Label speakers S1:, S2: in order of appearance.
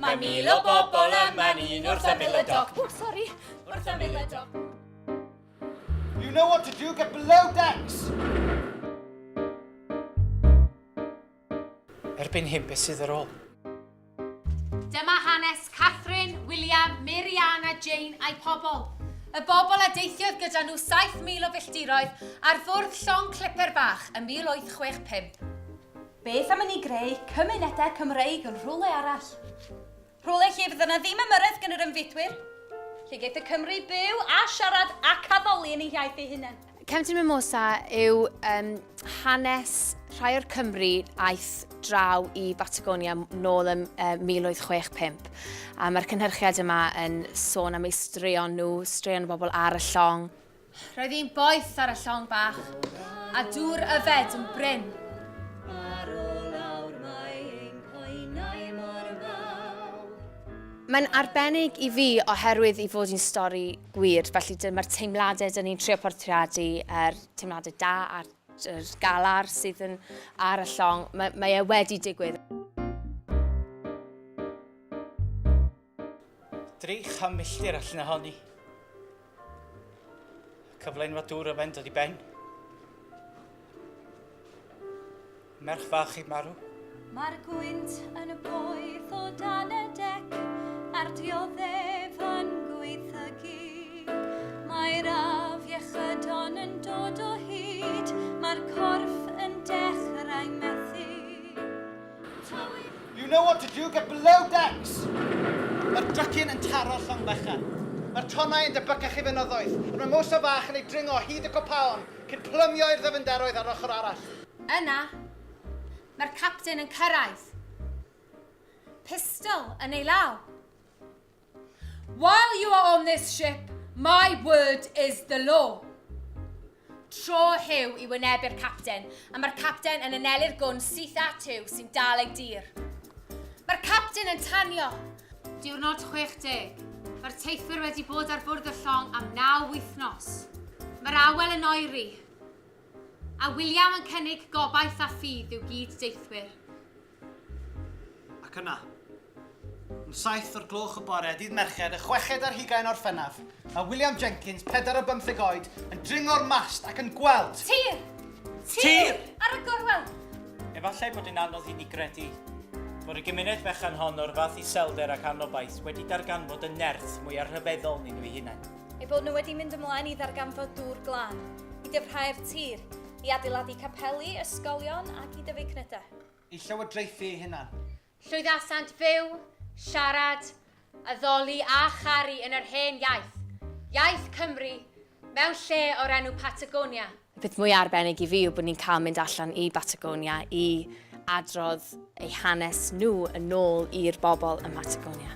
S1: Mae mil o bobl yma'n un wrth ymyl y doc.
S2: Oh, sorry.
S1: Wrth ymyl y doc.
S3: You know what to do, get below decks!
S4: Erbyn hyn, beth sydd ar ôl?
S2: Dyma hanes Catherine, William, Mariana, Jane a'i pobl. Y bobl a deithiodd gyda nhw 7,000 o filltiroedd ar fwrdd llong cliper bach yn 1865.
S5: Beth am i ni greu cymunedau Cymreig yn rhywle arall? Rhywle lle fydd yna ddim ymyrraeth gan yr ymfudwyr, lle geith y Cymru byw a siarad ac addoli yn ei iaith ei hunain.
S2: CTCTYP Mimosa yw hanes rhai o'r Cymru aeth draw i Batagonia nôl yn 1865. A mae'r cynhyrchiad yma yn sôn am eu straeon nhw, straeon o bobl ar y llong. Roedd hi'n boeth ar y llong bach, a dŵr yfed yn bryn. Mae'n arbennig i fi oherwydd i fod hi'n stori gwir, felly dyma'r teimladau dyn ni'n trio portreadu, teimladau da a'r galar sydd yn ar y llong, mae e wedi digwydd.
S4: Drych am milltir allan ohoni. Cyflein fod dŵr o fend dod i ben. Merch fach i marw.
S5: Mae'r gwynt yn y boeth o dan y dec, a'r dioddef yn gweithygu. Mae'r afiechydon yn dod o hyd, mae'r corff yn dechrau methu.
S3: You know what to do, get below decks! Mae'r drycyn yn taro llong fechan. Mae'r tonnau yn debygach i fynyddoedd. Mae'r Mimosa fach yn ei dringo hyd y copaon cyn plymio i'r ddyfynderoedd ar ochr arall.
S2: Yna, mae'r capten yn cyrraedd. Pistol yn ei law. While you are on this ship, my word is the law. Tro hyw i wynebu'r capten, a mae'r capten yn anelu'r gwn syth at hyw sy'n dal ei dir. Mae'r capten yn tanio. Diwrnod 60. Mae'r teithwyr wedi bod ar fwrdd y llong am 9 wythnos. Mae'r awel yn oeri. A William yn cynnig gobaith a ffydd i'w gyd deithwyr.
S3: Ac yna, yn 7 o'r gloch y bore, dydd Merched, y 6 ar 20 Orffennaf, a William Jenkins, 45 oed, yn dringo'r mast ac yn gweld...
S5: Tir!
S4: Tir!
S5: Ar y gorwel!
S4: Efallai bod yn anodd i ni gredu bod y gymuned fechan hon o'r fath iselder ac anobaith wedi darganfod y nerth mwy rhyfeddol ni nhw eu hunain.
S5: Eu bod nhw wedi mynd ymlaen i ddarganfod dŵr glân, i dyfrhau'r tir, i adeiladu capeli, ysgolion ac i dyfu cnydau.
S3: I llywodraethu eu hunan.
S2: Llwyddasant fyw, siarad, addoli a charu yn yr hen iaith. Iaith Cymru, mewn lle o'r enw Patagonia. Y peth mwy arbennig i fi yw bod ni'n cael mynd allan i Batagonia i adrodd eu hanes nhw yn ôl i'r bobl yn Patagonia.